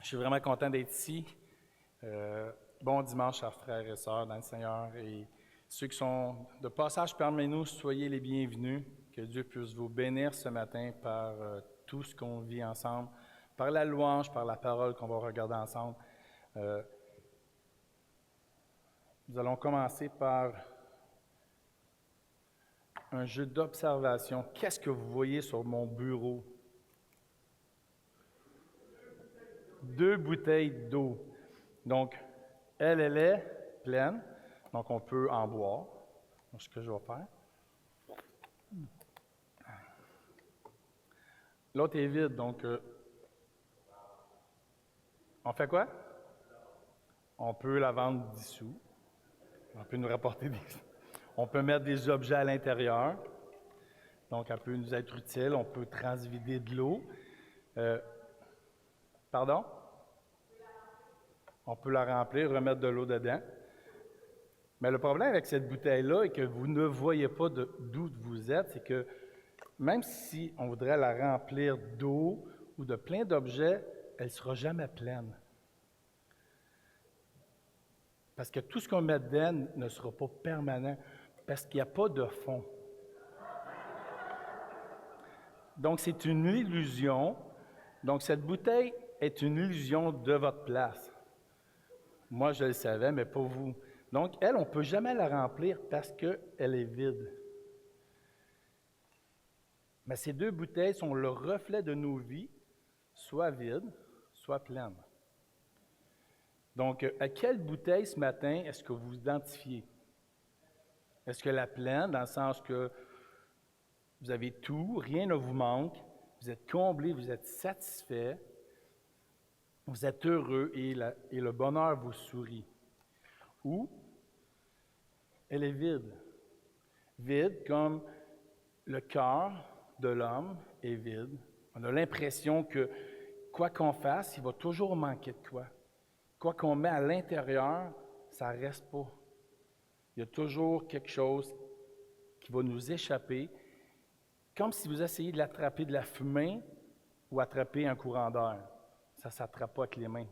Je suis vraiment content d'être ici. Bon dimanche, chers frères et sœurs dans le Seigneur. Et ceux qui sont de passage parmi nous, soyez les bienvenus. Que Dieu puisse vous bénir ce matin par tout ce qu'on vit ensemble, par la louange, par la parole qu'on va regarder ensemble. Nous allons commencer par un jeu d'observation. Qu'est-ce que vous voyez sur mon bureau? 2 bouteilles d'eau. Donc, elle est pleine, donc on peut en boire. Donc, ce que je vais faire. L'autre est vide, donc on fait quoi? On peut la vendre 10 sous. On peut nous rapporter On peut mettre des objets à l'intérieur. Donc, elle peut nous être utile. On peut transvider de l'eau. Pardon? On peut la remplir, remettre de l'eau dedans. Mais le problème avec cette bouteille-là et que vous ne voyez pas d'où vous êtes, c'est que même si on voudrait la remplir d'eau ou de plein d'objets, elle ne sera jamais pleine. Parce que tout ce qu'on met dedans ne sera pas permanent, parce qu'il n'y a pas de fond. Donc, c'est une illusion. Donc, cette bouteille est une illusion de votre place. Moi, je le savais, mais pas vous. Donc, elle, on ne peut jamais la remplir parce qu'elle est vide. Mais ces 2 bouteilles sont le reflet de nos vies, soit vides, soit pleines. Donc, à quelle bouteille ce matin est-ce que vous vous identifiez? Est-ce que la pleine, dans le sens que vous avez tout, rien ne vous manque, vous êtes comblé, vous êtes satisfait, vous êtes heureux et le bonheur vous sourit? Ou elle est vide. Vide comme le cœur de l'homme est vide. On a l'impression que quoi qu'on fasse, il va toujours manquer de quoi. Quoi qu'on met à l'intérieur, ça ne reste pas. Il y a toujours quelque chose qui va nous échapper, comme si vous essayez de l'attraper de la fumée ou attraper un courant d'air. Ça ne s'attrape pas avec les mains.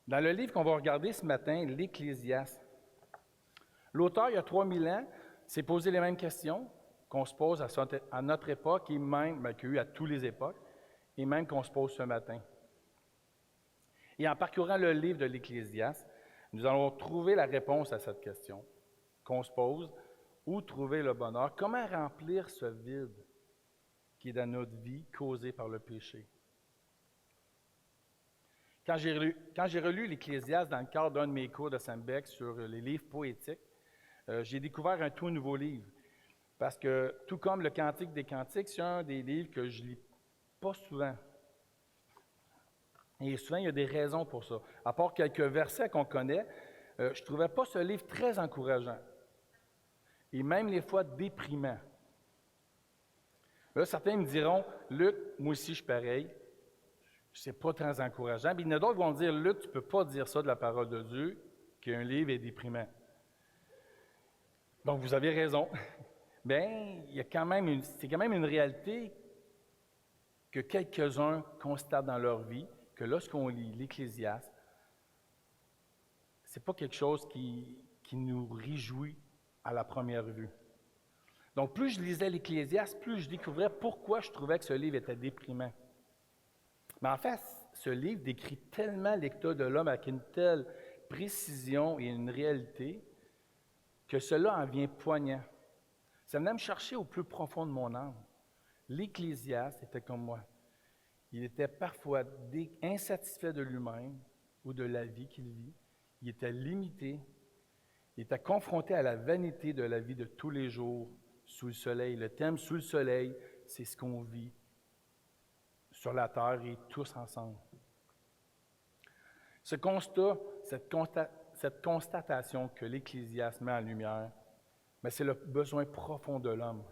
Dans le livre qu'on va regarder ce matin, l'Ecclésiaste, l'auteur, il y a 3000 ans, s'est posé les mêmes questions qu'on se pose à notre époque et même qu'il y a eu à toutes les époques, et même qu'on se pose ce matin. Et en parcourant le livre de l'Ecclésiaste, nous allons trouver la réponse à cette question qu'on se pose. Où trouver le bonheur? Comment remplir ce vide qui est dans notre vie causé par le péché? Quand j'ai relu l'Ecclésiaste dans le cadre d'un de mes cours de Sembec sur les livres poétiques, j'ai découvert un tout nouveau livre. Parce que, tout comme le Cantique des Cantiques, c'est un des livres que je lis pas souvent. Et souvent, il y a des raisons pour ça. À part quelques versets qu'on connaît, je ne trouvais pas ce livre très encourageant. Et même les fois déprimant. Là, certains me diront, Luc, moi aussi je suis pareil, c'est pas très encourageant. Puis il y en a d'autres qui vont dire, Luc, tu ne peux pas dire ça de la parole de Dieu, qu'un livre est déprimant. Donc, vous avez raison. Bien, c'est quand même une réalité que quelques-uns constatent dans leur vie, que lorsqu'on lit l'Ecclésiaste, ce n'est pas quelque chose qui nous réjouit à la première vue. Donc, plus je lisais l'Ecclésiaste, plus je découvrais pourquoi je trouvais que ce livre était déprimant. Mais en fait, ce livre décrit tellement l'état de l'homme avec une telle précision et une réalité que cela en vient poignant. Ça venait me chercher au plus profond de mon âme. L'Ecclésiaste était comme moi. Il était parfois insatisfait de lui-même ou de la vie qu'il vit. Il était limité. Il était confronté à la vanité de la vie de tous les jours sous le soleil. Le thème sous le soleil, c'est ce qu'on vit sur la terre et tous ensemble. Ce constat, cette constatation que l'Ecclésiaste met en lumière, mais c'est le besoin profond de l'homme.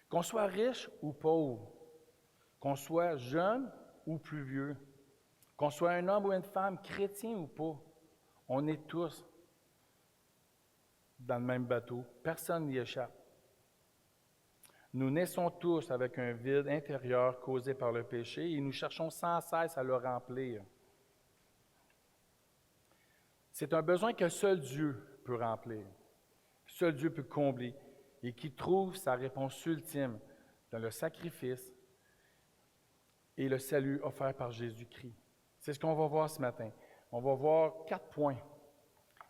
Qu'on soit riche ou pauvre, qu'on soit jeune ou plus vieux, qu'on soit un homme ou une femme, chrétien ou pas, on est tous dans le même bateau. Personne n'y échappe. Nous naissons tous avec un vide intérieur causé par le péché et nous cherchons sans cesse à le remplir. C'est un besoin que seul Dieu peut remplir, que seul Dieu peut combler et qui trouve sa réponse ultime dans le sacrifice et le salut offert par Jésus-Christ. C'est ce qu'on va voir ce matin. On va voir 4 points.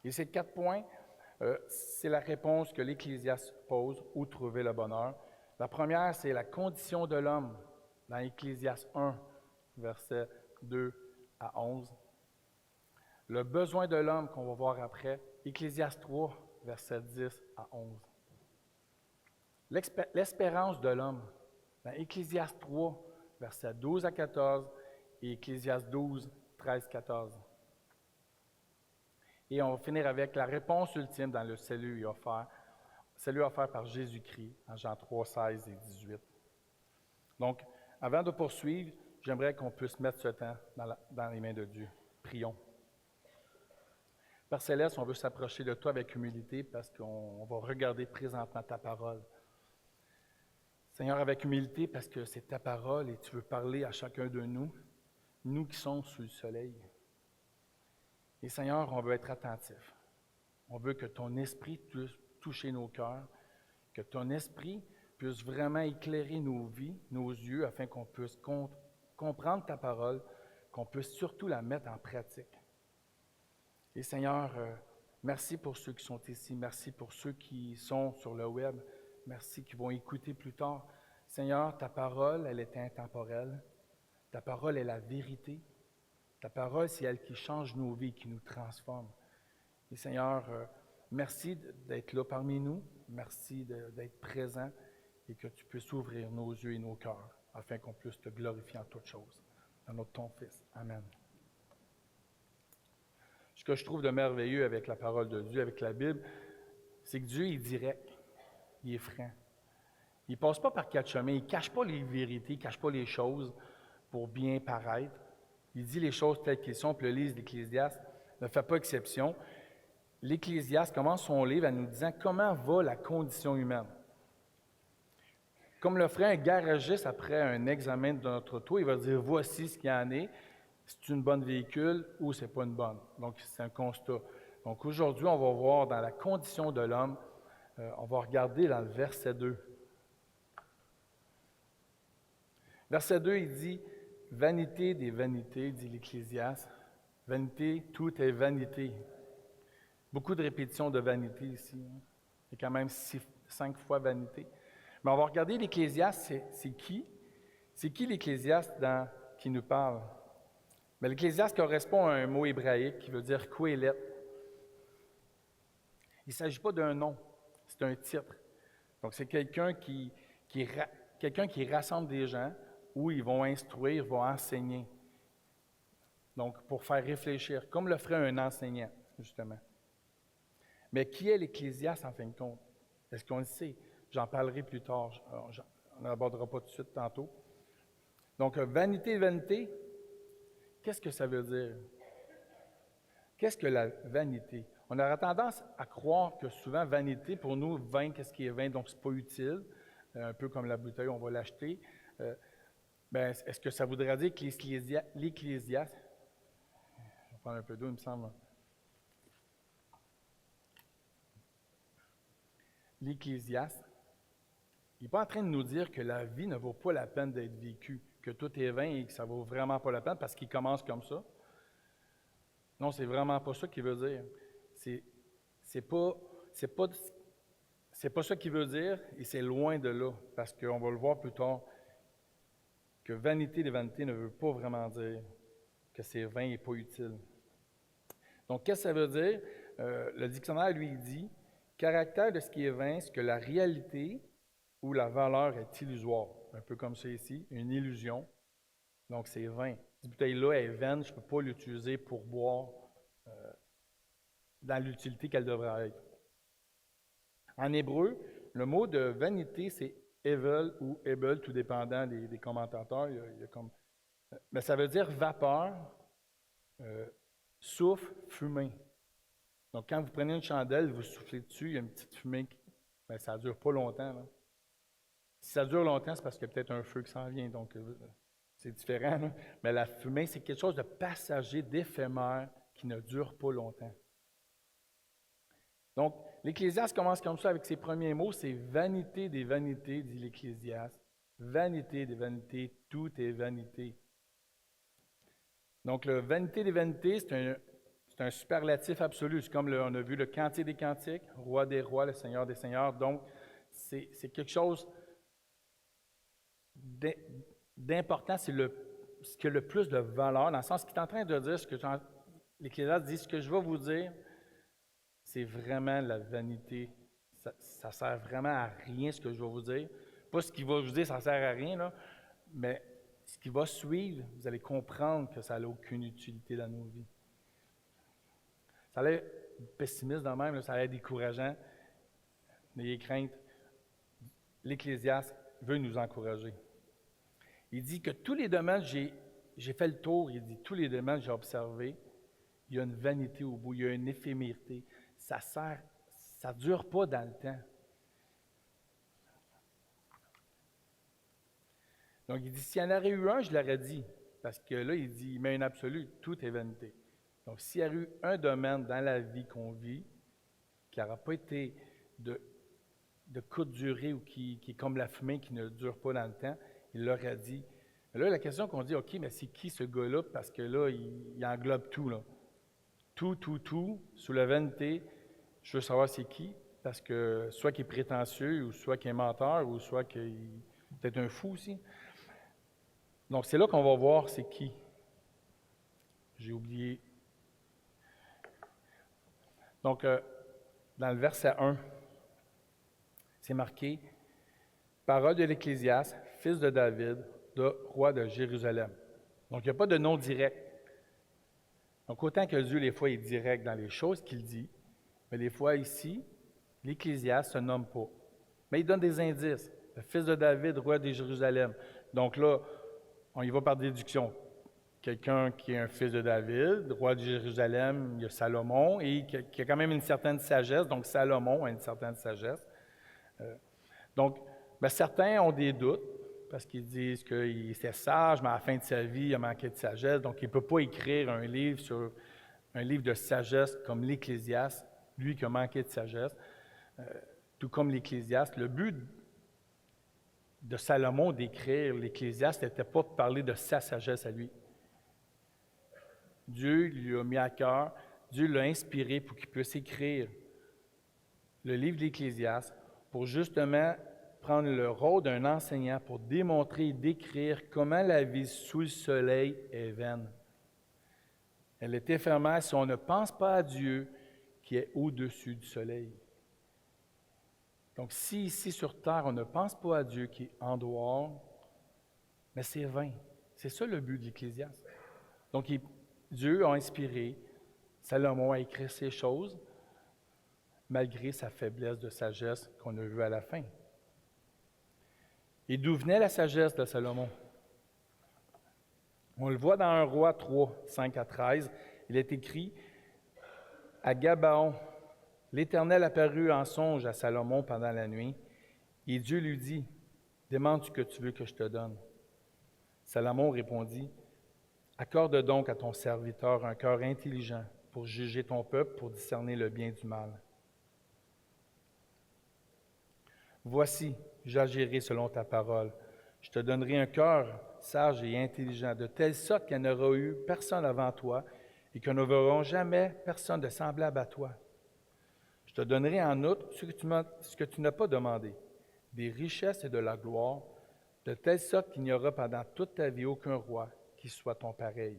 Et ces 4 points, c'est la réponse que l'Ecclésiaste pose, où trouver le bonheur. La première, c'est la condition de l'homme, dans Ecclésiaste 1, versets 2 à 11. Le besoin de l'homme, qu'on va voir après, Ecclésiaste 3, versets 10 à 11. L'espérance de l'homme, dans Ecclésiaste 3, versets 12 à 14, et Ecclésiaste 12, 13, 14. Et on va finir avec la réponse ultime dans le salut offert par Jésus-Christ, en Jean 3, 16 et 18. Donc, avant de poursuivre, j'aimerais qu'on puisse mettre ce temps dans les mains de Dieu. Prions. Père Céleste, on veut s'approcher de toi avec humilité parce qu'on va regarder présentement ta parole. Seigneur, avec humilité parce que c'est ta parole et tu veux parler à chacun de nous, nous qui sommes sous le soleil. Et Seigneur, on veut être attentifs. On veut que ton esprit puisse toucher nos cœurs, que ton esprit puisse vraiment éclairer nos vies, nos yeux, afin qu'on puisse comprendre ta parole, qu'on puisse surtout la mettre en pratique. Et Seigneur, merci pour ceux qui sont ici, merci pour ceux qui sont sur le web, merci qui vont écouter plus tard. Seigneur, ta parole, elle est intemporelle, ta parole est la vérité, ta parole, c'est elle qui change nos vies, qui nous transforme. Et Seigneur, merci d'être là parmi nous, merci d'être présent et que tu puisses ouvrir nos yeux et nos cœurs afin qu'on puisse te glorifier en toutes choses. Dans notre ton Fils. Amen. Ce que je trouve de merveilleux avec la parole de Dieu, avec la Bible, c'est que Dieu est direct, il est franc. Il ne passe pas par 4 chemins, il ne cache pas les vérités, il ne cache pas les choses pour bien paraître. Il dit les choses telles qu'elles sont, puis le livre d'Ecclésiaste ne fait pas exception. L'Ecclésiaste commence son livre en nous disant comment va la condition humaine. Comme le ferait un garagiste après un examen de notre auto, il va dire voici ce qu'il y en est. C'est une bonne véhicule ou c'est pas une bonne. Donc, c'est un constat. Donc, aujourd'hui, on va voir dans la condition de l'homme, on va regarder dans le verset 2. Verset 2, il dit « Vanité des vanités », dit l'Ecclésiaste. « Vanité, tout est vanité ». Beaucoup de répétitions de vanité ici. Hein. Il y a quand même 5 fois vanité. Mais on va regarder l'Ecclésiaste, c'est qui? C'est qui l'Ecclésiaste qui nous parle? Mais l'Ecclésiaste correspond à un mot hébraïque qui veut dire « Kohélet ». Il ne s'agit pas d'un nom, c'est un titre. Donc, c'est quelqu'un qui rassemble des gens où ils vont instruire, vont enseigner. Donc, pour faire réfléchir, comme le ferait un enseignant, justement. Mais qui est l'Ecclésiaste, en fin de compte? Est-ce qu'on le sait? J'en parlerai plus tard. On n'abordera pas tout de suite tantôt. Donc, vanité, vanité, qu'est-ce que ça veut dire? Qu'est-ce que la vanité? On aura tendance à croire que souvent, vanité, pour nous, vin, qu'est-ce qui est vin? Donc, c'est pas utile. Un peu comme la bouteille, on va l'acheter. Est-ce que ça voudrait dire que l'Ecclésiaste, je vais prendre un peu d'eau, il me semble. L'Ecclésiaste, il n'est pas en train de nous dire que la vie ne vaut pas la peine d'être vécue, que tout est vain et que ça ne vaut vraiment pas la peine parce qu'il commence comme ça. Non, c'est vraiment pas ça qu'il veut dire. C'est pas ça qu'il veut dire et c'est loin de là parce qu'on va le voir plus tard que vanité des vanités ne veut pas vraiment dire que c'est vain et pas utile. Donc, qu'est-ce que ça veut dire? Le dictionnaire, lui, dit « Caractère de ce qui est vain, c'est que la réalité ou la valeur est illusoire. » Un peu comme ça ici, une illusion. Donc, c'est vain. Cette bouteille-là est vaine, je ne peux pas l'utiliser pour boire dans l'utilité qu'elle devrait être. En hébreu, le mot de vanité, c'est Evel ou Ebel, tout dépendant des commentateurs. Il y a comme, mais ça veut dire vapeur, souffle, fumée. Donc, quand vous prenez une chandelle, vous soufflez dessus, il y a une petite fumée, mais ça ne dure pas longtemps. Là. Si ça dure longtemps, c'est parce qu'il y a peut-être un feu qui s'en vient, donc c'est différent. Là. Mais la fumée, c'est quelque chose de passager, d'éphémère, qui ne dure pas longtemps. Donc, l'Ecclésiaste commence comme ça avec ses premiers mots, c'est « vanité des vanités », dit l'Ecclésiaste. « Vanité des vanités, tout est vanité ». Donc, le « vanité des vanités », c'est un superlatif absolu. C'est comme on a vu le Cantique des Cantiques, « Roi des rois, le Seigneur des seigneurs ». Donc, c'est quelque chose d'important, c'est ce qui a le plus de valeur, dans le sens qu'il est en train de dire, l'Ecclésiaste dit, ce que je vais vous dire, c'est vraiment la vanité. Ça ne sert vraiment à rien, ce que je vais vous dire. Pas ce qu'il va vous dire, ça ne sert à rien, là, mais ce qui va suivre, vous allez comprendre que ça n'a aucune utilité dans nos vies. Ça a l'air pessimiste de même, là, ça a l'air décourageant. N'ayez crainte. L'Ecclésiaste veut nous encourager. Il dit que tous les domaines, j'ai fait le tour, il dit, tous les domaines que j'ai observés, il y a une vanité au bout, il y a une éphémérité. Ça ne dure pas dans le temps. Donc, il dit, s'il y en aurait eu un, je l'aurais dit. Parce que là, il dit, il met un absolu, tout est vanité. Donc, s'il y a eu un domaine dans la vie qu'on vit, qui n'aura pas été de courte durée ou qui est comme la fumée qui ne dure pas dans le temps, il l'aurait dit. Mais là, la question qu'on dit, OK, mais c'est qui ce gars-là? Parce que là, il englobe tout, là. Tout, sous la vanité. Je veux savoir c'est qui, parce que soit qu'il est prétentieux, ou soit qu'il est menteur, ou soit qu'il est peut-être un fou aussi. Donc, c'est là qu'on va voir c'est qui. J'ai oublié. Donc, dans le verset 1, c'est marqué « Parole de l'Ecclésiaste, fils de David, roi de Jérusalem ». Donc, il n'y a pas de nom direct. Donc, autant que Dieu, des fois, est direct dans les choses qu'il dit, mais des fois, ici, l'Ecclésiaste ne se nomme pas. Mais il donne des indices. Le fils de David, roi de Jérusalem. Donc là, on y va par déduction. Quelqu'un qui est un fils de David, roi de Jérusalem, il y a Salomon, et qui a quand même une certaine sagesse. Donc, Salomon a une certaine sagesse. Donc, certains ont des doutes, parce qu'ils disent qu'il était sage, mais à la fin de sa vie, il a manqué de sagesse. Donc, il ne peut pas écrire un livre de sagesse comme l'Ecclésiaste, lui qui a manqué de sagesse, tout comme l'Ecclésiaste. Le but de Salomon d'écrire l'Ecclésiaste n'était pas de parler de sa sagesse à lui. Dieu lui a mis à cœur, Dieu l'a inspiré pour qu'il puisse écrire le livre de l'Ecclésiaste pour justement prendre le rôle d'un enseignant pour démontrer et décrire comment la vie sous le soleil est vaine. Elle est éphémère si on ne pense pas à Dieu qui est au-dessus du soleil. Donc, si ici sur terre, on ne pense pas à Dieu qui est en dehors, mais c'est vain. C'est ça le but de l'Ecclésiaste. Donc, Dieu a inspiré Salomon à écrire ces choses, malgré sa faiblesse de sagesse qu'on a vue à la fin. Et d'où venait la sagesse de Salomon? On le voit dans 1 Roi 3, 5 à 13. Il est écrit « À Gabaon, l'Éternel apparut en songe à Salomon pendant la nuit, et Dieu lui dit, « Demande ce que tu veux que je te donne. » Salomon répondit, « Accorde donc à ton serviteur un cœur intelligent pour juger ton peuple, pour discerner le bien du mal. Voici, j'agirai selon ta parole. Je te donnerai un cœur sage et intelligent, de telle sorte qu'il n'y en aura eu personne avant toi et que nous ne verrons jamais personne de semblable à toi. Je te donnerai en outre ce que tu n'as pas demandé, des richesses et de la gloire, de telle sorte qu'il n'y aura pendant toute ta vie aucun roi qui soit ton pareil. »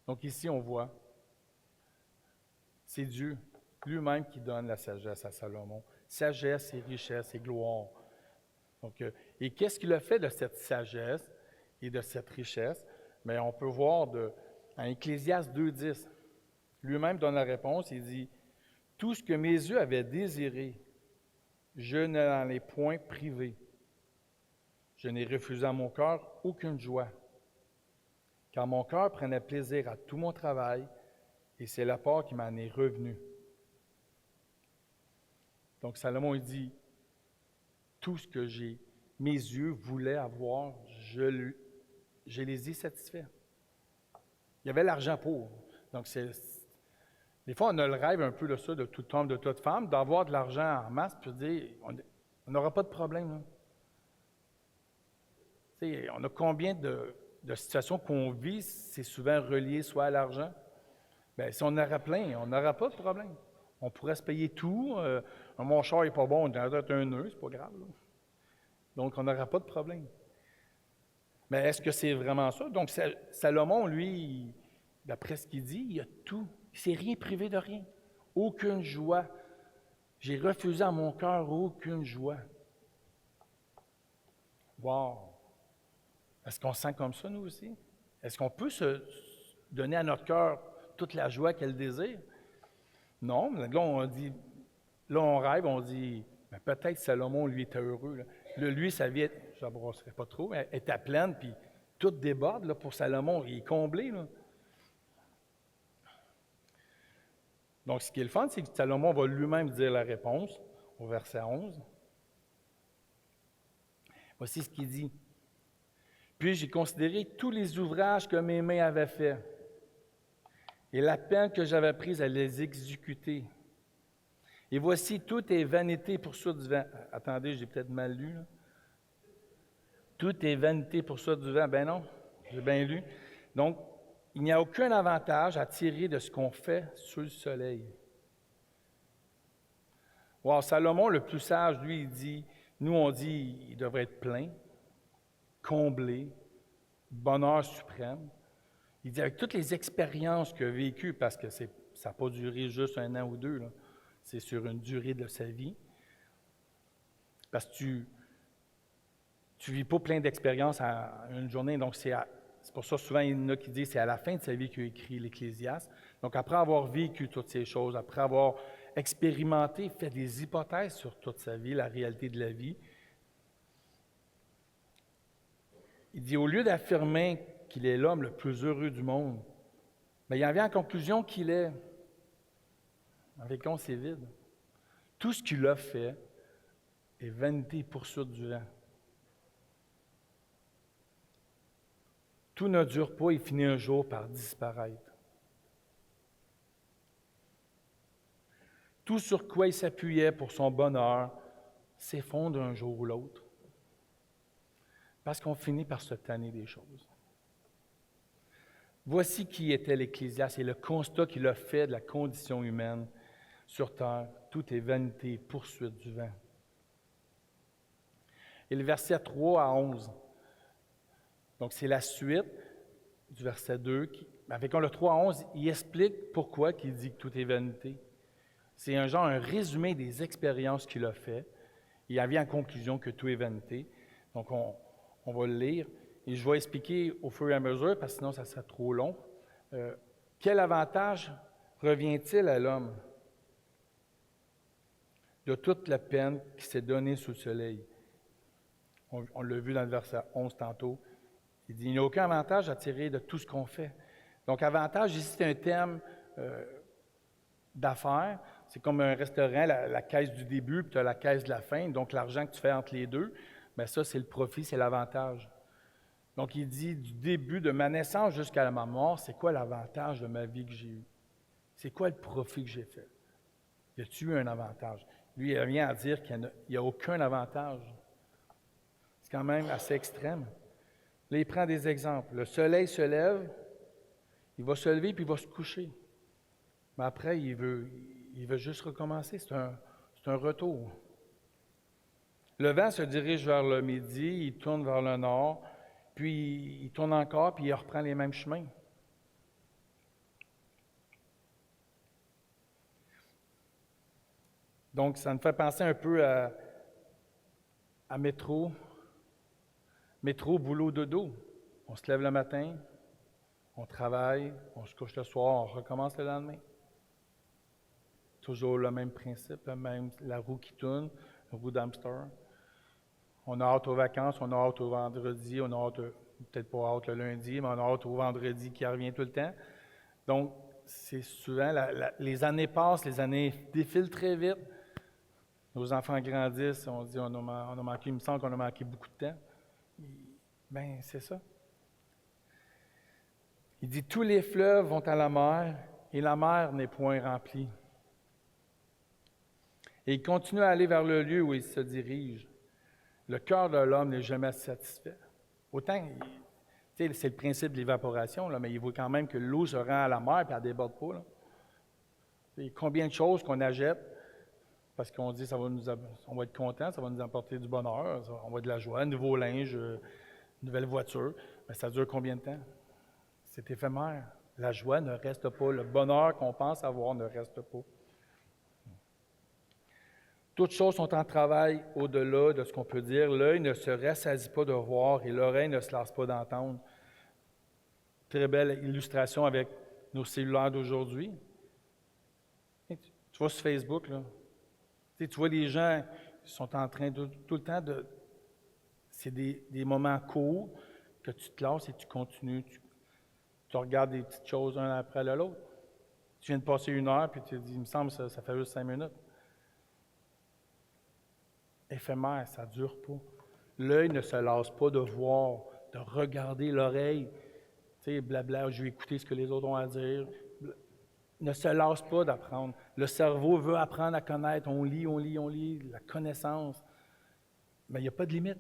Donc ici, on voit, c'est Dieu lui-même qui donne la sagesse à Salomon. Sagesse et richesse et gloire. Donc, et qu'est-ce qu'il a fait de cette sagesse et de cette richesse? Mais on peut voir dans Ecclésiaste 2,10, lui-même donne la réponse, il dit « Tout ce que mes yeux avaient désiré, je ne l'en ai point privé. Je n'ai refusé à mon cœur aucune joie, car mon cœur prenait plaisir à tout mon travail, et c'est la part qui m'en est revenue. » Donc Salomon, il dit, tout ce que mes yeux voulaient avoir, je les ai satisfaits. Il y avait l'argent pour. Donc, des fois, on a le rêve un peu de ça, de tout homme, de toute femme, d'avoir de l'argent en masse, puis de dire, on n'aura pas de problème. Là. On a combien de situations qu'on vit, c'est souvent relié soit à l'argent. Bien, si on en aurait plein, on n'aura pas de problème. On pourrait se payer tout. Mon char n'est pas bon, on a un nœud, c'est pas grave. Là. Donc, on n'aura pas de problème. Mais est-ce que c'est vraiment ça? Donc, Salomon, lui, d'après ce qu'il dit, il a tout. Il ne s'est rien privé de rien. Aucune joie. J'ai refusé à mon cœur aucune joie. Wow! Est-ce qu'on se sent comme ça, nous aussi? Est-ce qu'on peut se donner à notre cœur toute la joie qu'elle désire? Non, là, on rêve, on dit, ben, peut-être Salomon, lui, était heureux. Là, lui, sa vie, je ne brasserai pas trop, elle était pleine, puis tout déborde là, pour Salomon, il est comblé. Là. Donc, ce qui est le fun, c'est que Salomon va lui-même dire la réponse au verset 11. Voici ce qu'il dit. Puis j'ai considéré tous les ouvrages que mes mains avaient faits et la peine que j'avais prise à les exécuter. Et voici, tout est vanité pour ça du vent. Attendez, j'ai peut-être mal lu. Là. Tout est vanité pour ça du vent. Ben non, j'ai bien lu. Donc, il n'y a aucun avantage à tirer de ce qu'on fait sous le soleil. Wow, Salomon, le plus sage, lui, il dit, nous on dit, il devrait être plein, comblé, bonheur suprême. Il dit, avec toutes les expériences qu'il a vécues, parce que ça n'a pas duré juste 1 an ou 2, là, c'est sur une durée de sa vie, parce que tu ne vis pas plein d'expériences en une journée, donc c'est pour ça souvent il y en a qui disent c'est à la fin de sa vie qu'il a écrit l'Ecclésiaste. Donc après avoir vécu toutes ces choses, après avoir expérimenté, fait des hypothèses sur toute sa vie, la réalité de la vie, il dit, au lieu d'affirmer qu'il est l'homme le plus heureux du monde, bien, il en vient en conclusion qu'il est. Avec on, c'est vide. Tout ce qu'il a fait est vanité, poursuite du vent. Tout ne dure pas et finit un jour par disparaître. Tout sur quoi il s'appuyait pour son bonheur s'effondre un jour ou l'autre. Parce qu'on finit par se tanner des choses. Voici qui était l'Ecclésiaste et le constat qu'il a fait de la condition humaine sur terre. Tout est vanité, poursuite du vent. Et le verset 3 à 11. Donc, c'est la suite du verset 2. Avec le 3 à 11, il explique pourquoi il dit que tout est vanité. C'est un résumé des expériences qu'il a fait. Il en vient en conclusion que tout est vanité. Donc, on va le lire. Et je vais expliquer au fur et à mesure, parce que sinon, ça serait trop long. Quel avantage revient-il à l'homme de toute la peine qui s'est donnée sous le soleil? On l'a vu dans le verset 11 tantôt. Il dit, il n'y a aucun avantage à tirer de tout ce qu'on fait. Donc, avantage, ici, c'est un terme d'affaires. C'est comme un restaurant, la caisse du début, puis tu as la caisse de la fin. Donc, l'argent que tu fais entre les deux, bien ça, c'est le profit, c'est l'avantage. Donc, il dit, du début de ma naissance jusqu'à ma mort, c'est quoi l'avantage de ma vie que j'ai eue? C'est quoi le profit que j'ai fait? Y a-t-il eu un avantage? Lui, il a rien à dire qu'il n'y a aucun avantage. C'est quand même assez extrême. Là, il prend des exemples. Le soleil se lève, il va se lever puis il va se coucher. Mais après, il veut juste recommencer. C'est un retour. Le vent se dirige vers le midi, il tourne vers le nord, puis il tourne encore, puis il reprend les mêmes chemins. Donc, ça me fait penser un peu à métro. Métro, boulot, dodo. On se lève le matin, on travaille, on se couche le soir, on recommence le lendemain. Toujours le même principe, la roue qui tourne, la roue d'hamster. On a hâte aux vacances, on a hâte au vendredi, on a hâte, peut-être pas hâte le lundi, mais on a hâte au vendredi qui revient tout le temps. Donc, c'est souvent, les années passent, les années défilent très vite. nos enfants grandissent, on dit on a manqué, il me semble qu'on a manqué beaucoup de temps. Bien, c'est ça. Il dit, tous les fleuves vont à la mer, et la mer n'est point remplie. Et il continue à aller vers le lieu où il se dirige. Le cœur de l'homme n'est jamais satisfait. Autant, c'est le principe de l'évaporation, là, mais il voit quand même que l'eau se rend à la mer et elle ne déborde pas. Là. Et combien de choses qu'on achète parce qu'on dit on va être content, ça va nous apporter du bonheur, on va avoir de la joie, un nouveau linge, une nouvelle voiture. Mais ça dure combien de temps? C'est éphémère. La joie ne reste pas. Le bonheur qu'on pense avoir ne reste pas. Toutes choses sont en travail au-delà de ce qu'on peut dire. L'œil ne se rassasie pas de voir et l'oreille ne se lasse pas d'entendre. Très belle illustration avec nos cellulaires d'aujourd'hui. Tu vois sur Facebook, là, tu vois les gens qui sont en train de, tout le temps de... C'est des moments courts que tu te lasses et tu continues. Tu regardes des petites choses un après l'autre. Tu viens de passer 1 heure puis tu te dis, il me semble que ça fait juste 5 minutes. Éphémère, ça ne dure pas. L'œil ne se lasse pas de voir, de regarder l'oreille. Tu sais, blabla, je vais écouter ce que les autres ont à dire. Ne se lasse pas d'apprendre. Le cerveau veut apprendre à connaître. On lit, la connaissance. Mais il n'y a pas de limite.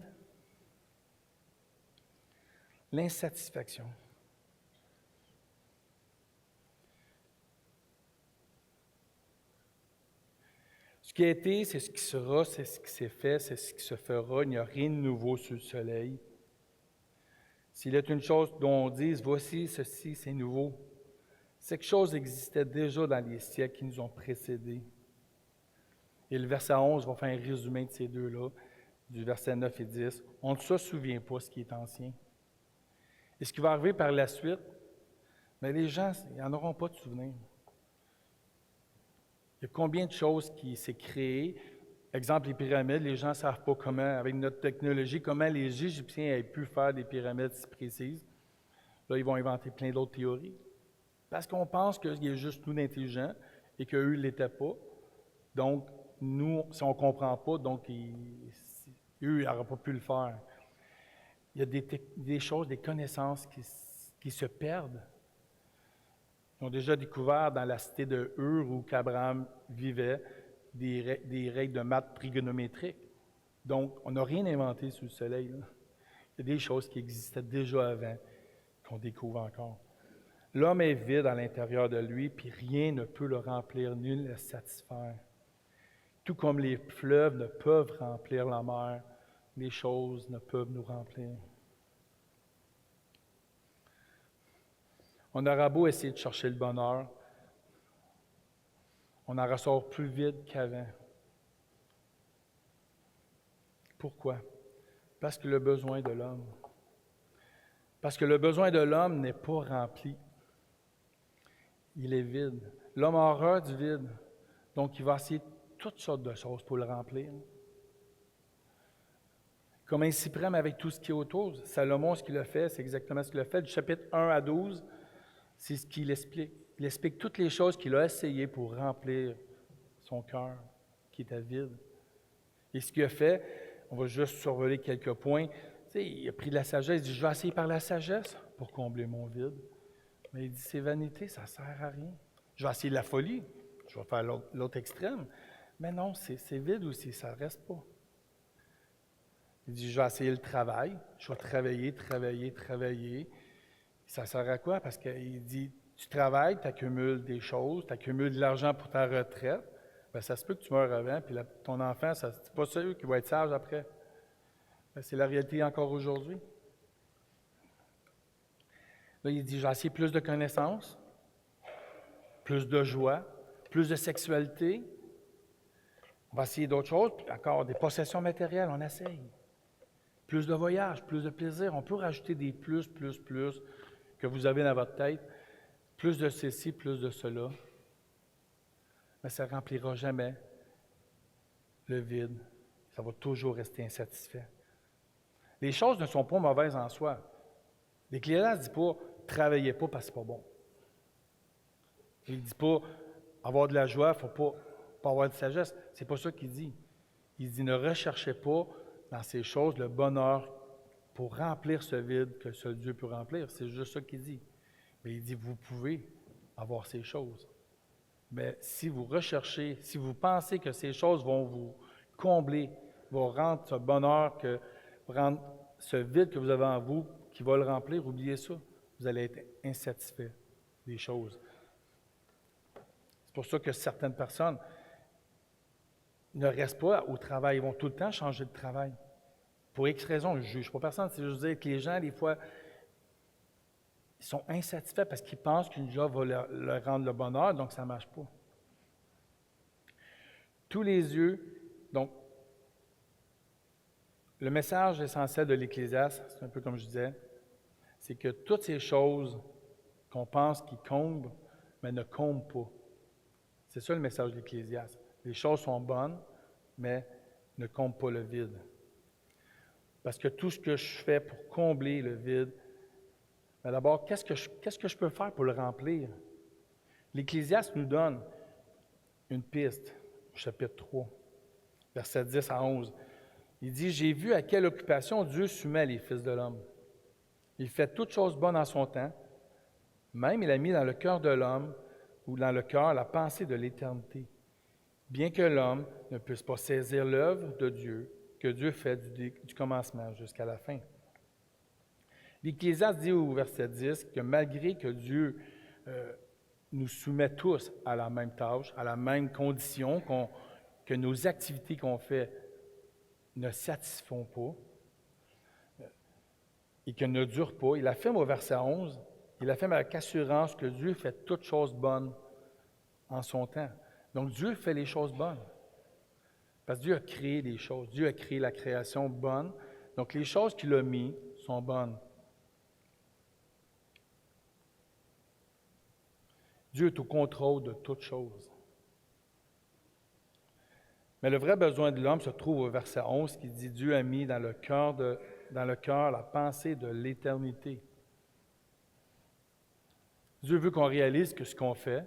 L'insatisfaction. Ce qui a été, c'est ce qui sera, c'est ce qui s'est fait, c'est ce qui se fera. Il n'y a rien de nouveau sous le soleil. S'il est une chose dont on dise, voici, ceci, c'est nouveau, cette chose existait déjà dans les siècles qui nous ont précédés. Et le verset 11 va faire un résumé de ces deux-là, du verset 9 et 10. On ne se souvient pas ce qui est ancien. Et ce qui va arriver par la suite, mais les gens, ils n'en auront pas de souvenir. Il y a combien de choses qui s'est créées. Exemple, les pyramides, les gens ne savent pas comment, avec notre technologie, comment les Égyptiens avaient pu faire des pyramides si précises. Là, ils vont inventer plein d'autres théories. Parce qu'on pense qu'il y a juste nous d'intelligents et qu'eux ne l'étaient pas. Donc, nous, si on ne comprend pas, donc eux, ils n'auraient pas pu le faire. Il y a des choses, des connaissances qui se perdent. Ils ont déjà découvert dans la cité de Ur où qu'Abraham vivait des règles de maths trigonométriques. Donc, on n'a rien inventé sous le soleil. Là. Il y a des choses qui existaient déjà avant qu'on découvre encore. L'homme est vide à l'intérieur de lui, puis rien ne peut le remplir ni le satisfaire. Tout comme les fleuves ne peuvent remplir la mer, les choses ne peuvent nous remplir. On aura beau essayer de chercher le bonheur, on en ressort plus vide qu'avant. Pourquoi? Parce que le besoin de l'homme. Parce que le besoin de l'homme n'est pas rempli. Il est vide. L'homme a horreur du vide. Donc, il va essayer toutes sortes de choses pour le remplir. Comme un cyprès, mais avec tout ce qui est autour. Salomon, ce qu'il a fait, c'est exactement ce qu'il a fait. Du chapitre 1 à 12, c'est ce qu'il explique. Il explique toutes les choses qu'il a essayé pour remplir son cœur, qui était vide. Et ce qu'il a fait, on va juste survoler quelques points. Tu sais, il a pris de la sagesse, il dit, je vais essayer par la sagesse pour combler mon vide. Mais il dit, c'est vanité, ça ne sert à rien. Je vais essayer de la folie, je vais faire l'autre extrême. Mais non, c'est vide aussi, ça ne reste pas. Il dit, je vais essayer le travail, je vais travailler. Ça sert à quoi? Parce qu'il dit, tu travailles, tu accumules des choses, tu accumules de l'argent pour ta retraite. Bien, ça se peut que tu meurs avant, puis ton enfant, c'est pas celui qui va être sage après. Bien, c'est la réalité encore aujourd'hui. Là, il dit, j'ai essayé plus de connaissances, plus de joie, plus de sexualité. On va essayer d'autres choses, puis encore des possessions matérielles, on essaye. Plus de voyages, plus de plaisir. On peut rajouter des plus que vous avez dans votre tête. Plus de ceci, plus de cela. Mais ça ne remplira jamais le vide. Ça va toujours rester insatisfait. Les choses ne sont pas mauvaises en soi. L'Ecclésiaste ne dit pas « travaillez pas parce que c'est pas bon ». Il ne dit pas « avoir de la joie, il ne faut pas avoir de sagesse ». C'est pas ça qu'il dit. Il dit, ne recherchez pas dans ces choses le bonheur pour remplir ce vide que seul Dieu peut remplir. C'est juste ça qu'il dit. Mais il dit, vous pouvez avoir ces choses. Mais si vous recherchez, si vous pensez que ces choses vont vous combler, vont rendre ce bonheur, rendre ce vide que vous avez en vous, qui va le remplir, oubliez ça. Vous allez être insatisfait des choses. C'est pour ça que certaines personnes ne restent pas au travail. Ils vont tout le temps changer de travail. Pour X raisons, je ne juge pas personne. C'est juste dire que les gens, des fois, ils sont insatisfaits parce qu'ils pensent qu'une job va leur rendre le bonheur, donc ça ne marche pas. Tous les yeux, donc, le message essentiel de l'Ecclésiaste, c'est un peu comme je disais, c'est que toutes ces choses qu'on pense qui comblent, mais ne comblent pas. C'est ça le message de l'Ecclésiaste. Les choses sont bonnes, mais ne comblent pas le vide. Parce que tout ce que je fais pour combler le vide, mais d'abord, qu'est-ce que je peux faire pour le remplir? L'Ecclésiaste nous donne une piste, au chapitre 3, versets 10 à 11. Il dit, « J'ai vu à quelle occupation Dieu soumet les fils de l'homme. Il fait toutes choses bonnes en son temps. Même il a mis dans le cœur de l'homme, ou dans le cœur, la pensée de l'éternité. Bien que l'homme ne puisse pas saisir l'œuvre de Dieu, que Dieu fait du commencement jusqu'à la fin. » L'Ecclésiaste dit au verset 10 que malgré que Dieu nous soumet tous à la même tâche, à la même condition, que nos activités qu'on fait ne satisfont pas et qu'elles ne durent pas, il affirme au verset 11, il affirme avec assurance que Dieu fait toutes choses bonnes en son temps. Donc Dieu fait les choses bonnes. Parce que Dieu a créé des choses. Dieu a créé la création bonne. Donc les choses qu'il a mises sont bonnes. Dieu est au contrôle de toutes choses. Mais le vrai besoin de l'homme se trouve au verset 11 qui dit « Dieu a mis dans le cœur la pensée de l'éternité. » Dieu veut qu'on réalise que ce qu'on fait,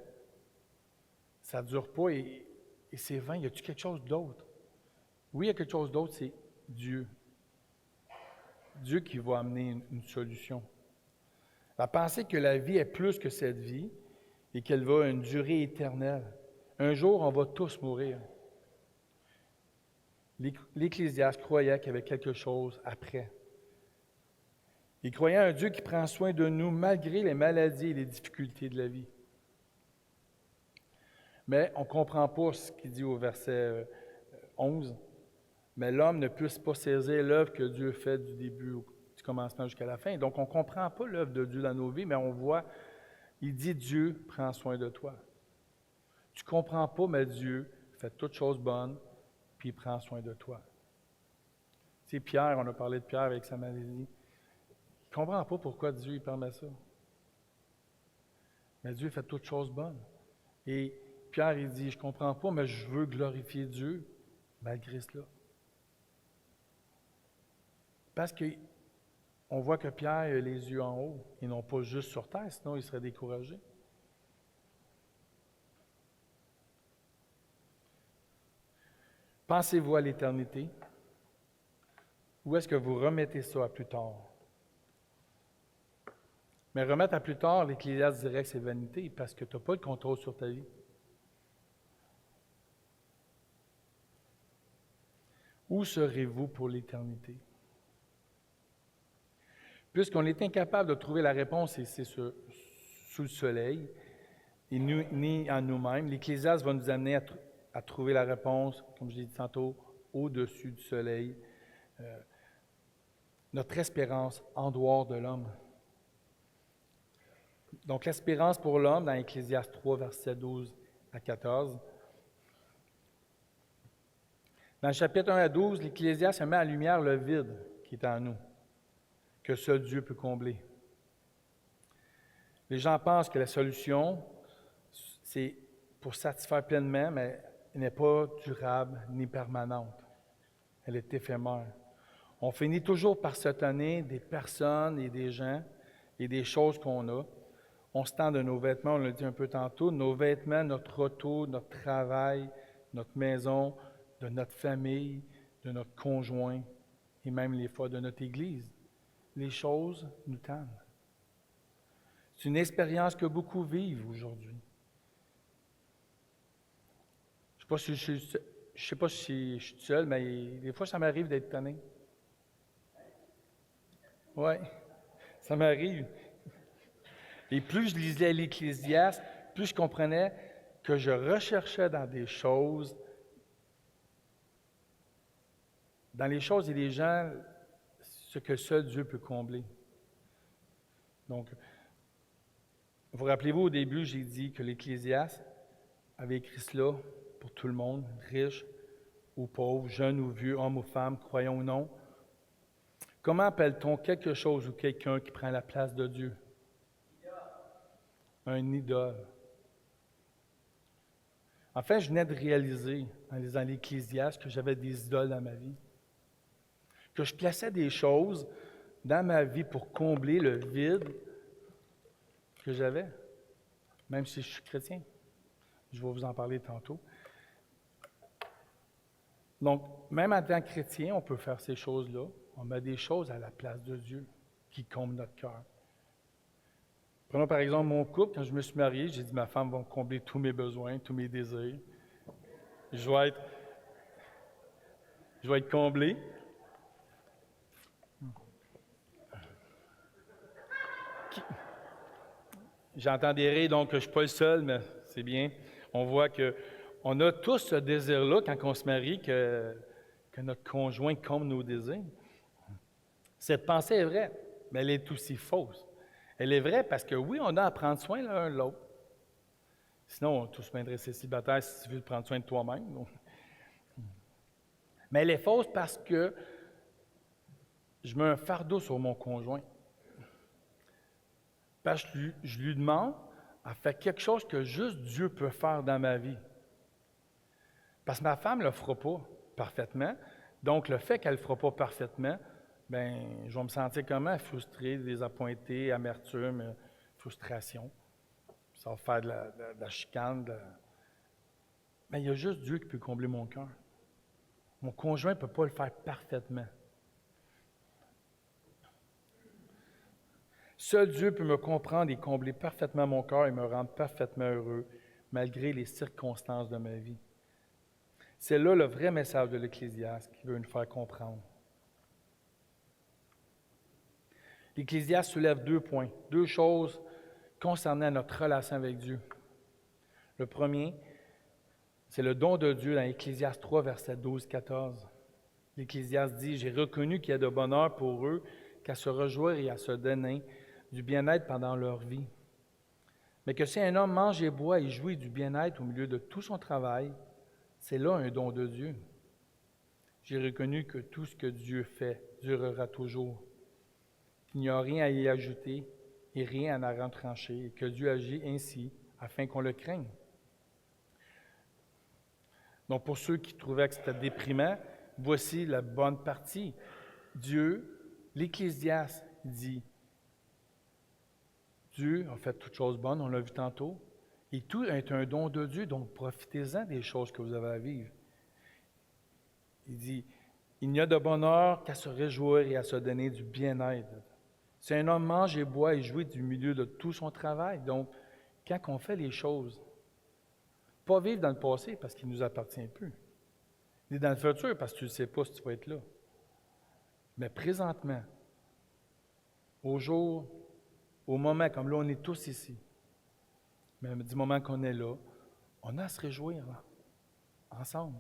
ça ne dure pas et c'est vain. Y a-t-il quelque chose d'autre? Oui, il y a quelque chose d'autre, c'est Dieu. Dieu qui va amener une solution. La pensée que la vie est plus que cette vie et qu'elle va à une durée éternelle. Un jour, on va tous mourir. L'Ecclésiaste croyait qu'il y avait quelque chose après. Il croyait à un Dieu qui prend soin de nous malgré les maladies et les difficultés de la vie. Mais on ne comprend pas ce qu'il dit au verset 11. Mais l'homme ne puisse pas saisir l'œuvre que Dieu fait du début, du commencement jusqu'à la fin. Donc, on ne comprend pas l'œuvre de Dieu dans nos vies, mais on voit, il dit Dieu prend soin de toi. Tu ne comprends pas, mais Dieu fait toutes choses bonnes, puis il prend soin de toi. Tu sais, Pierre, on a parlé de Pierre avec sa maladie. Il ne comprend pas pourquoi Dieu il permet ça. Mais Dieu fait toutes choses bonnes. Et Pierre, il dit, je ne comprends pas, mais je veux glorifier Dieu malgré cela. Parce qu'on voit que Pierre a les yeux en haut et non pas juste sur terre, sinon il serait découragé. Pensez-vous à l'éternité? Ou est-ce que vous remettez ça à plus tard? Mais remettre à plus tard, l'Ecclésiaste dirait que c'est vanité parce que tu n'as pas le contrôle sur ta vie. Où serez-vous pour l'éternité? Puisqu'on est incapable de trouver la réponse ici sous le soleil, et ni en nous-mêmes, l'Ecclésiaste va nous amener à trouver la réponse, comme je l'ai dit tantôt, au-dessus du soleil. Notre espérance en dehors de l'homme. Donc, l'espérance pour l'homme, dans Ecclésiaste 3, versets 12 à 14. Dans le chapitre 1 à 12, l'Ecclésiaste met en lumière le vide qui est en nous, que seul Dieu peut combler. Les gens pensent que la solution, c'est pour satisfaire pleinement, mais elle n'est pas durable ni permanente. Elle est éphémère. On finit toujours par se tenir des personnes et des gens et des choses qu'on a. On se tend de nos vêtements, on l'a dit un peu tantôt, nos vêtements, notre auto, notre travail, notre maison, de notre famille, de notre conjoint et même les fois de notre Église. Les choses nous tannent. C'est une expérience que beaucoup vivent aujourd'hui. Je ne sais pas si je suis seul, mais des fois, ça m'arrive d'être tanné. Oui, ça m'arrive. Et plus je lisais l'Ecclésiaste, plus je comprenais que je recherchais dans les choses et les gens, ce que seul Dieu peut combler. Donc, vous rappelez-vous, au début, j'ai dit que l'Ecclésiaste avait écrit cela pour tout le monde, riche ou pauvre, jeune ou vieux, homme ou femme, croyant ou non. Comment appelle-t-on quelque chose ou quelqu'un qui prend la place de Dieu? Un idole. En fait, je venais de réaliser, en lisant l'Ecclésiaste, que j'avais des idoles dans ma vie. Que je plaçais des choses dans ma vie pour combler le vide que j'avais, même si je suis chrétien. Je vais vous en parler tantôt. Donc, même en tant que chrétien, on peut faire ces choses-là. On met des choses à la place de Dieu qui comblent notre cœur. Prenons par exemple mon couple. Quand je me suis marié, j'ai dit ma femme va combler tous mes besoins, tous mes désirs. Je vais être comblé. J'entends des rires, donc je ne suis pas le seul, mais c'est bien. On voit qu'on a tous ce désir-là quand on se marie, que notre conjoint comble nos désirs. Cette pensée est vraie, mais elle est aussi fausse. Elle est vraie parce que oui, on a à prendre soin l'un de l'autre. Sinon, on tous bien rester célibataire si tu veux prendre soin de toi-même. Donc. Mais elle est fausse parce que je mets un fardeau sur mon conjoint. Parce que je lui demande à faire quelque chose que juste Dieu peut faire dans ma vie. Parce que ma femme ne le fera pas parfaitement. Donc, le fait qu'elle ne le fera pas parfaitement, bien, je vais me sentir comment? Frustré, désappointé, amertume, frustration. Ça va faire de la chicane. Mais il y a juste Dieu qui peut combler mon cœur. Mon conjoint ne peut pas le faire parfaitement. Seul Dieu peut me comprendre et combler parfaitement mon cœur et me rendre parfaitement heureux, malgré les circonstances de ma vie. C'est là le vrai message de l'Ecclésiaste qui veut nous faire comprendre. L'Ecclésiaste soulève 2 points, 2 choses concernant notre relation avec Dieu. Le premier, c'est le don de Dieu dans Ecclésiaste 3, versets 12-14. L'Ecclésiaste dit « J'ai reconnu qu'il y a de bonheur pour eux qu'à se réjouir et à se donner du bien-être pendant leur vie. Mais que si un homme mange et boit et jouit du bien-être au milieu de tout son travail, c'est là un don de Dieu. J'ai reconnu que tout ce que Dieu fait durera toujours, qu'il n'y a rien à y ajouter et rien à en retrancher, et que Dieu agit ainsi afin qu'on le craigne. » Donc, pour ceux qui trouvaient que c'était déprimant, voici la bonne partie. Dieu, l'Ecclésiaste dit, Dieu a fait toutes choses bonnes, on l'a vu tantôt, et tout est un don de Dieu, donc profitez-en des choses que vous avez à vivre. Il dit, il n'y a de bonheur qu'à se réjouir et à se donner du bien-être. Si un homme mange et boit et jouit du milieu de tout son travail, donc quand on fait les choses, pas vivre dans le passé parce qu'il ne nous appartient plus, ni dans le futur parce que tu ne sais pas si tu vas être là, mais présentement, au jour, au moment, comme là, on est tous ici, mais du moment qu'on est là, on a à se réjouir là, ensemble.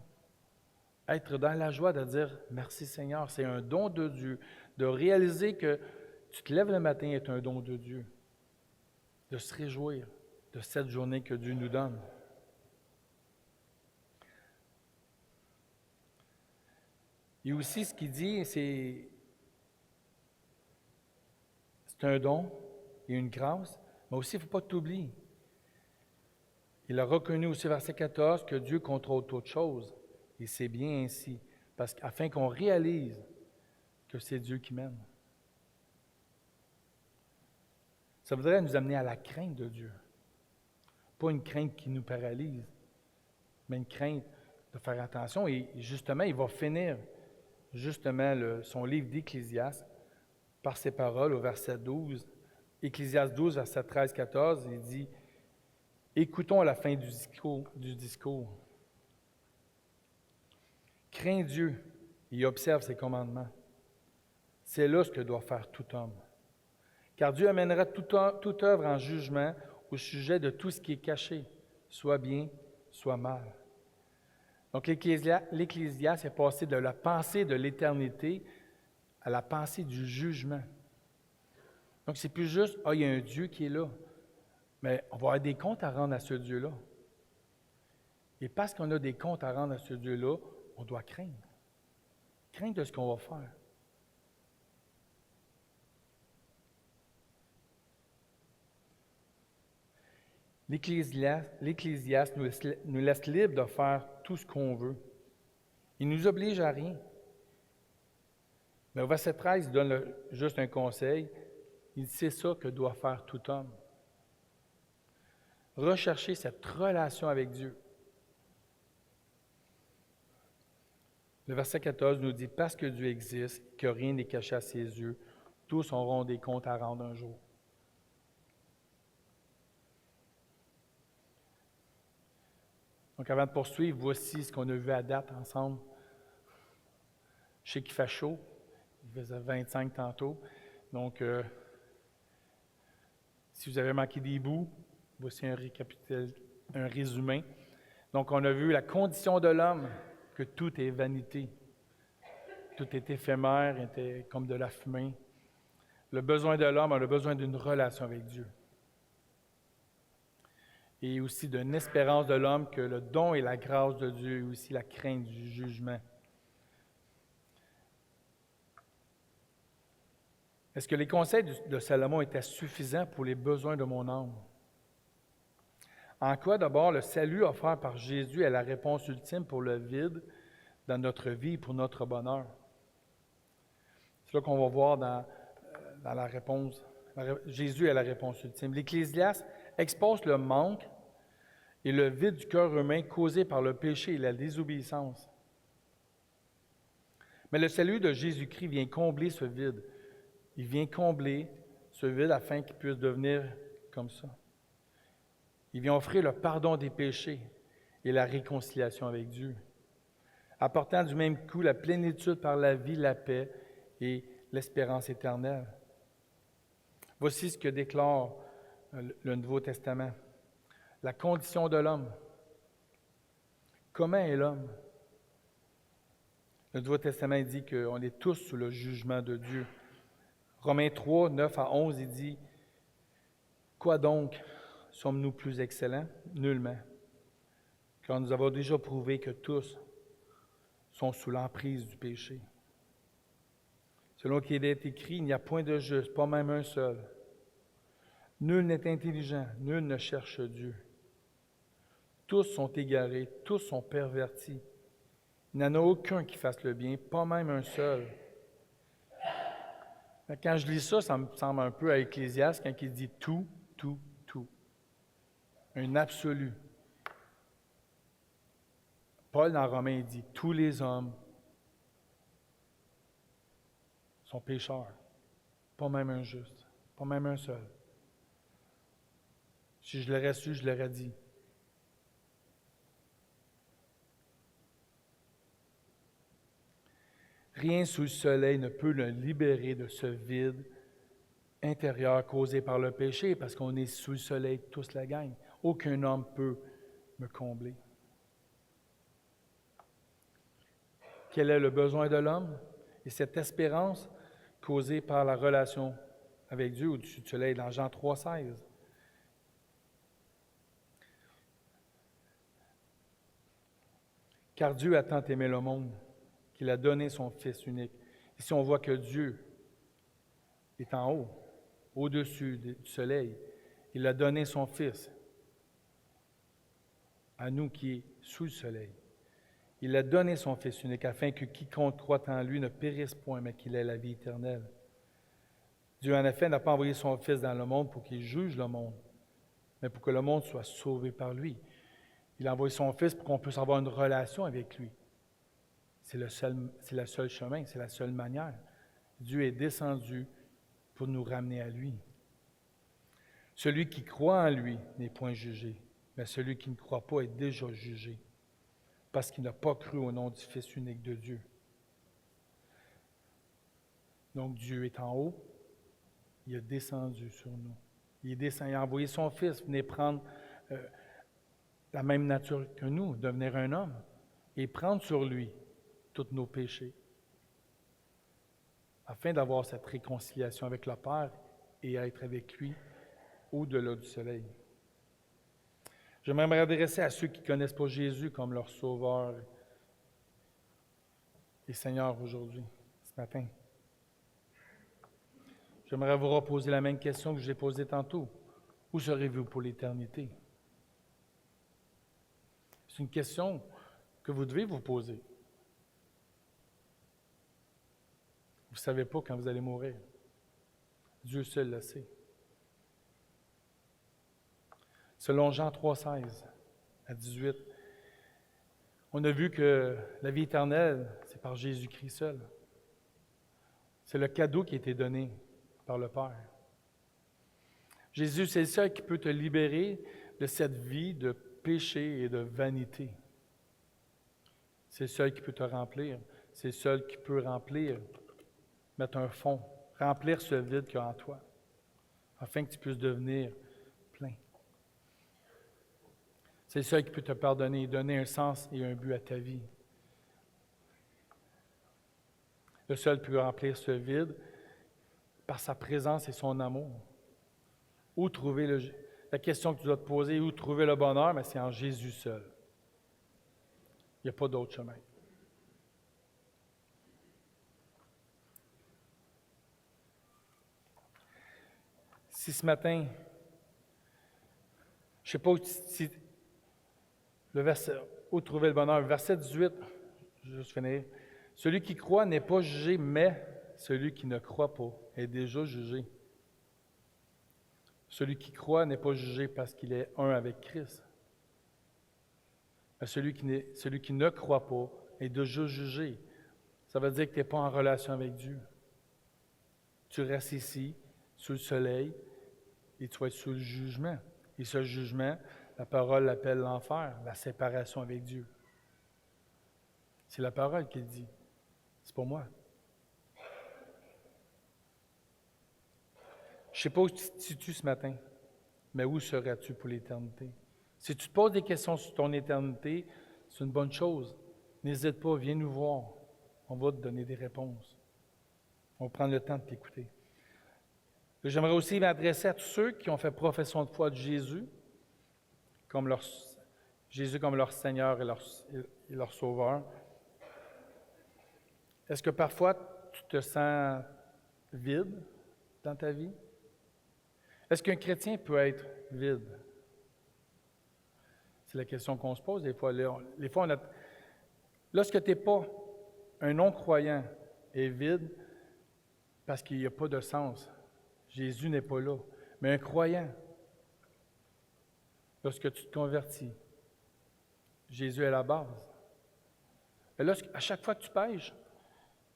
Être dans la joie de dire « Merci Seigneur », c'est un don de Dieu. De réaliser que tu te lèves le matin est un don de Dieu. De se réjouir de cette journée que Dieu nous donne. Et aussi, ce qu'il dit, c'est un don et une grâce, mais aussi, il ne faut pas que tu oublies. Il a reconnu aussi, verset 14, que Dieu contrôle toutes choses. Et c'est bien ainsi, afin qu'on réalise que c'est Dieu qui mène. Ça voudrait nous amener à la crainte de Dieu. Pas une crainte qui nous paralyse, mais une crainte de faire attention. Et justement, il va finir son livre d'Ecclésiaste par ces paroles au verset 12. Ecclésiaste 12, verset 13-14, il dit « Écoutons à la fin du discours. Crains Dieu et observe ses commandements. C'est là ce que doit faire tout homme. Car Dieu amènera toute œuvre en jugement au sujet de tout ce qui est caché, soit bien, soit mal. » Donc l'Ecclésiaste est passé de la pensée de l'éternité à la pensée du jugement. Donc c'est plus juste « Ah, il y a un Dieu qui est là », mais on va avoir des comptes à rendre à ce Dieu-là. Et parce qu'on a des comptes à rendre à ce Dieu-là, on doit craindre. Craindre de ce qu'on va faire. L'Ecclésiaste nous laisse libres de faire tout ce qu'on veut. Il ne nous oblige à rien. Mais au verset 13, il donne juste un conseil. Il dit, c'est ça que doit faire tout homme. Rechercher cette relation avec Dieu. Le verset 14 nous dit, parce que Dieu existe, que rien n'est caché à ses yeux, tous auront des comptes à rendre un jour. Donc, avant de poursuivre, voici ce qu'on a vu à date ensemble. Je sais qu'il fait chaud. Il faisait 25 tantôt. Donc, si vous avez manqué des bouts, voici un résumé. Donc, on a vu la condition de l'homme, que tout est vanité. Tout est éphémère, était comme de la fumée. Le besoin de l'homme a le besoin d'une relation avec Dieu. Et aussi d'une espérance de l'homme que le don et la grâce de Dieu et aussi la crainte du jugement. Est-ce que les conseils de Salomon étaient suffisants pour les besoins de mon âme? En quoi, d'abord, le salut offert par Jésus est la réponse ultime pour le vide dans notre vie et pour notre bonheur? C'est là qu'on va voir dans la réponse. Jésus est la réponse ultime. L'Ecclésiaste expose le manque et le vide du cœur humain causé par le péché et la désobéissance. Mais le salut de Jésus-Christ vient combler ce vide. Il vient combler ce vide afin qu'il puisse devenir comme ça. Il vient offrir le pardon des péchés et la réconciliation avec Dieu, apportant du même coup la plénitude par la vie, la paix et l'espérance éternelle. Voici ce que déclare le Nouveau Testament. La condition de l'homme. Comment est l'homme? Le Nouveau Testament dit qu'on est tous sous le jugement de Dieu. Romains 3, 9 à 11, il dit « Quoi donc? Sommes-nous plus excellents? Nullement. Car nous avons déjà prouvé que tous sont sous l'emprise du péché. Selon qu'il est écrit, il n'y a point de juste, pas même un seul. Nul n'est intelligent, nul ne cherche Dieu. Tous sont égarés, tous sont pervertis. Il n'y en a aucun qui fasse le bien, pas même un seul. » Quand je lis ça, ça me semble un peu à Ecclésiaste, quand il dit tout, tout, tout. Un absolu. Paul, dans Romains, il dit tous les hommes sont pécheurs, pas même un juste, pas même un seul. Si je l'aurais su, je l'aurais dit. Rien sous le soleil ne peut le libérer de ce vide intérieur causé par le péché, parce qu'on est sous le soleil tous la gang. Aucun homme peut me combler. Quel est le besoin de l'homme? Et cette espérance causée par la relation avec Dieu au-dessus du soleil, dans Jean 3,16. Car Dieu a tant aimé le monde qu'il a donné son Fils unique. Ici, on voit que Dieu est en haut, au-dessus du soleil. Il a donné son Fils à nous qui est sous le soleil. Il a donné son Fils unique afin que quiconque croit en lui ne périsse point, mais qu'il ait la vie éternelle. Dieu, en effet, n'a pas envoyé son Fils dans le monde pour qu'il juge le monde, mais pour que le monde soit sauvé par lui. Il a envoyé son Fils pour qu'on puisse avoir une relation avec lui. C'est le seul chemin, c'est la seule manière. Dieu est descendu pour nous ramener à lui. Celui qui croit en lui n'est point jugé, mais celui qui ne croit pas est déjà jugé, parce qu'il n'a pas cru au nom du Fils unique de Dieu. Donc Dieu est en haut, il est descendu sur nous. Il a envoyé son Fils venir prendre la même nature que nous, devenir un homme, et prendre sur lui tous nos péchés, afin d'avoir cette réconciliation avec le Père et être avec lui au-delà du soleil. J'aimerais m'adresser à ceux qui ne connaissent pas Jésus comme leur Sauveur et Seigneur aujourd'hui, ce matin. J'aimerais vous reposer la même question que je l'ai posée tantôt. Où serez-vous pour l'éternité? C'est une question que vous devez vous poser. Vous ne savez pas quand vous allez mourir. Dieu seul le sait. Selon Jean 3,16 à 18, on a vu que la vie éternelle, c'est par Jésus-Christ seul. C'est le cadeau qui a été donné par le Père. Jésus, c'est le seul qui peut te libérer de cette vie de péché et de vanité. C'est le seul qui peut te remplir. C'est le seul qui peut remplir, mettre un fond, remplir ce vide qu'il y a en toi, afin que tu puisses devenir plein. C'est le seul qui peut te pardonner et donner un sens et un but à ta vie. Le seul peut remplir ce vide par sa présence et son amour. Où trouver la question que tu dois te poser, où trouver le bonheur, mais c'est en Jésus seul. Il n'y a pas d'autre chemin. Si ce matin, je ne sais pas si le verset, où trouver le bonheur, verset 18, je vais juste finir. Celui qui croit n'est pas jugé, mais celui qui ne croit pas est déjà jugé. Celui qui croit n'est pas jugé parce qu'il est un avec Christ. Mais celui qui ne croit pas est déjà jugé. Ça veut dire que tu n'es pas en relation avec Dieu. Tu restes ici, sous le soleil, et tu vas être sous le jugement. Et ce jugement, la parole l'appelle l'enfer, la séparation avec Dieu. C'est la parole qui le dit. C'est pas moi. Je ne sais pas où tu te situes ce matin, mais où seras-tu pour l'éternité? Si tu te poses des questions sur ton éternité, c'est une bonne chose. N'hésite pas, viens nous voir. On va te donner des réponses. On va prendre le temps de t'écouter. J'aimerais aussi m'adresser à tous ceux qui ont fait profession de foi de Jésus comme leur Seigneur et leur Sauveur. Est-ce que parfois tu te sens vide dans ta vie? Est-ce qu'un chrétien peut être vide? C'est la question qu'on se pose des fois. Lorsque tu n'es pas un non-croyant est vide parce qu'il n'y a pas de sens. Jésus n'est pas là. Mais un croyant, lorsque tu te convertis, Jésus est la base. Et à chaque fois que tu pêches,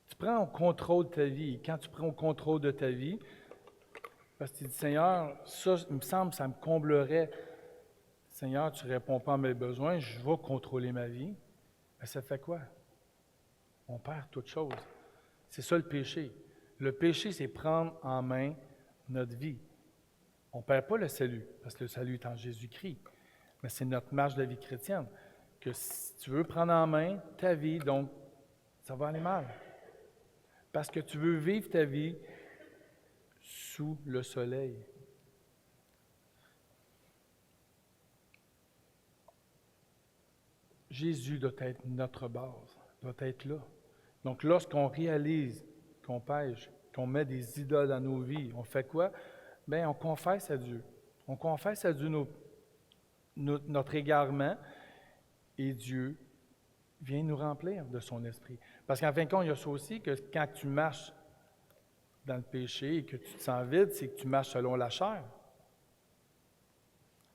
tu prends au contrôle de ta vie. Et quand tu prends au contrôle de ta vie, parce que tu dis, Seigneur, ça, il me semble, ça me comblerait. Seigneur, tu ne réponds pas à mes besoins, je vais contrôler ma vie. Mais ça fait quoi? On perd toute chose. C'est ça le péché. Le péché, c'est prendre en main notre vie. On ne perd pas le salut, parce que le salut est en Jésus-Christ. Mais c'est notre marche de la vie chrétienne. Que si tu veux prendre en main ta vie, donc ça va aller mal. Parce que tu veux vivre ta vie sous le soleil. Jésus doit être notre base, doit être là. Donc, lorsqu'on réalise qu'on pêche, qu'on met des idoles dans nos vies, on fait quoi? Bien, on confesse à Dieu. On confesse à Dieu notre égarement et Dieu vient nous remplir de son esprit. Parce qu'en fin de compte, il y a ça aussi, que quand tu marches dans le péché et que tu te sens vide, c'est que tu marches selon la chair.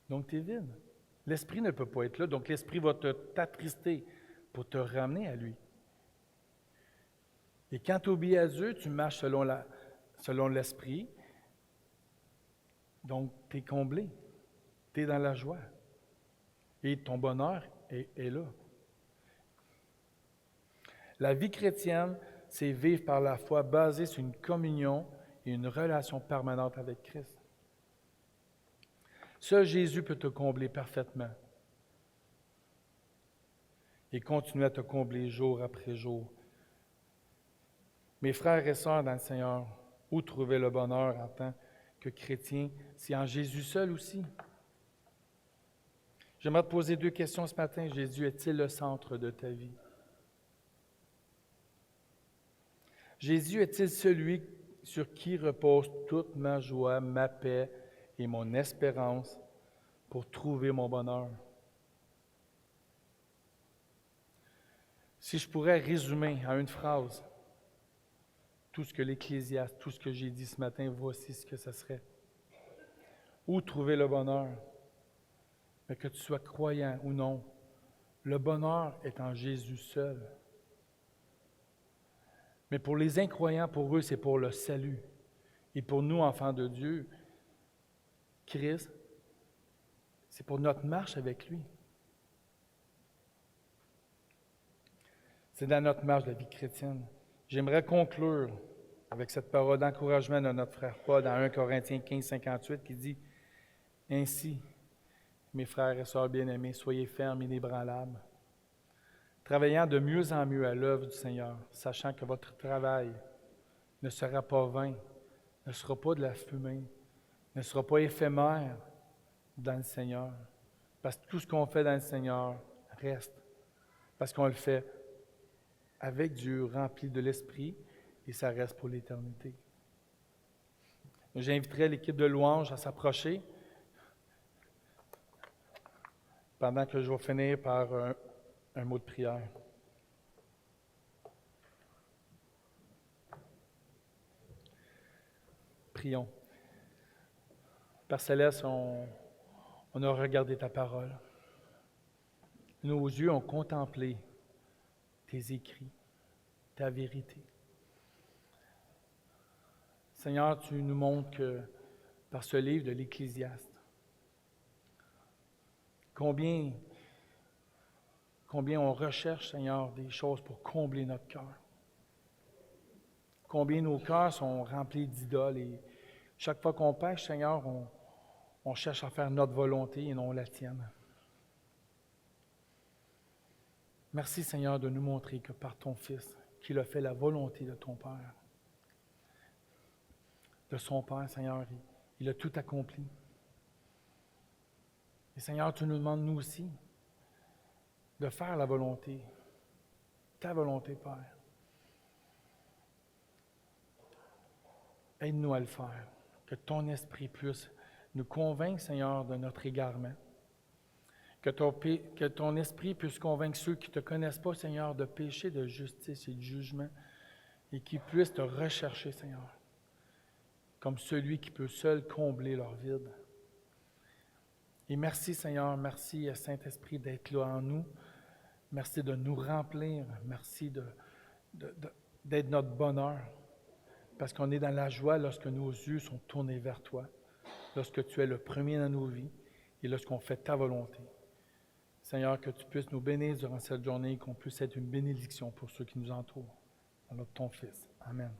Donc, tu es vide. L'Esprit ne peut pas être là, donc l'Esprit va t'attrister pour te ramener à lui. Et quand tu obéis à Dieu, tu marches selon l'Esprit, donc tu es comblé, tu es dans la joie. Et ton bonheur est là. La vie chrétienne, c'est vivre par la foi basée sur une communion et une relation permanente avec Christ. Seul Jésus peut te combler parfaitement et continuer à te combler jour après jour. Mes frères et sœurs dans le Seigneur, où trouver le bonheur en tant que chrétien? C'est en Jésus seul aussi. J'aimerais te poser 2 questions ce matin. Jésus est-il le centre de ta vie? Jésus est-il celui sur qui repose toute ma joie, ma paix et mon espérance pour trouver mon bonheur? Si je pourrais résumer en une phrase tout ce que l'Ecclésiaste, tout ce que j'ai dit ce matin, voici ce que ce serait. Où trouver le bonheur? Mais que tu sois croyant ou non, le bonheur est en Jésus seul. Mais pour les incroyants, pour eux, c'est pour le salut. Et pour nous, enfants de Dieu, Christ, c'est pour notre marche avec lui. C'est dans notre marche de la vie chrétienne. J'aimerais conclure avec cette parole d'encouragement de notre frère Paul dans 1 Corinthiens 15, 58 qui dit « Ainsi, mes frères et sœurs bien-aimés, soyez fermes et inébranlables, travaillant de mieux en mieux à l'œuvre du Seigneur, sachant que votre travail ne sera pas vain, ne sera pas de la fumée, ne sera pas éphémère dans le Seigneur. Parce que tout ce qu'on fait dans le Seigneur reste, parce qu'on le fait avec Dieu, rempli de l'Esprit, et ça reste pour l'éternité. J'inviterai l'équipe de louange à s'approcher pendant que je vais finir par un mot de prière. Prions. Père Céleste, on a regardé ta parole. Nos yeux ont contemplé tes écrits, ta vérité. Seigneur, tu nous montres que par ce livre de l'Ecclésiaste, combien on recherche, Seigneur, des choses pour combler notre cœur. Combien nos cœurs sont remplis d'idoles et chaque fois qu'on pêche, Seigneur, on cherche à faire notre volonté et non la tienne. Merci, Seigneur, de nous montrer que par ton Fils, qu'il a fait la volonté de ton Père, de son Père, Seigneur, il a tout accompli. Et Seigneur, tu nous demandes, nous aussi, de faire la volonté, ta volonté, Père. Aide-nous à le faire, que ton esprit puisse nous convaincre, Seigneur, de notre égarement. Que ton esprit puisse convaincre ceux qui ne te connaissent pas, Seigneur, de péché, de justice et de jugement, et qui puissent te rechercher, Seigneur, comme celui qui peut seul combler leur vide. Et merci, Seigneur, merci, Saint-Esprit, d'être là en nous. Merci de nous remplir. Merci d'être notre bonheur. Parce qu'on est dans la joie lorsque nos yeux sont tournés vers toi, lorsque tu es le premier dans nos vies et lorsqu'on fait ta volonté. Seigneur, que tu puisses nous bénir durant cette journée et qu'on puisse être une bénédiction pour ceux qui nous entourent. Dans le nom de ton Fils. Amen.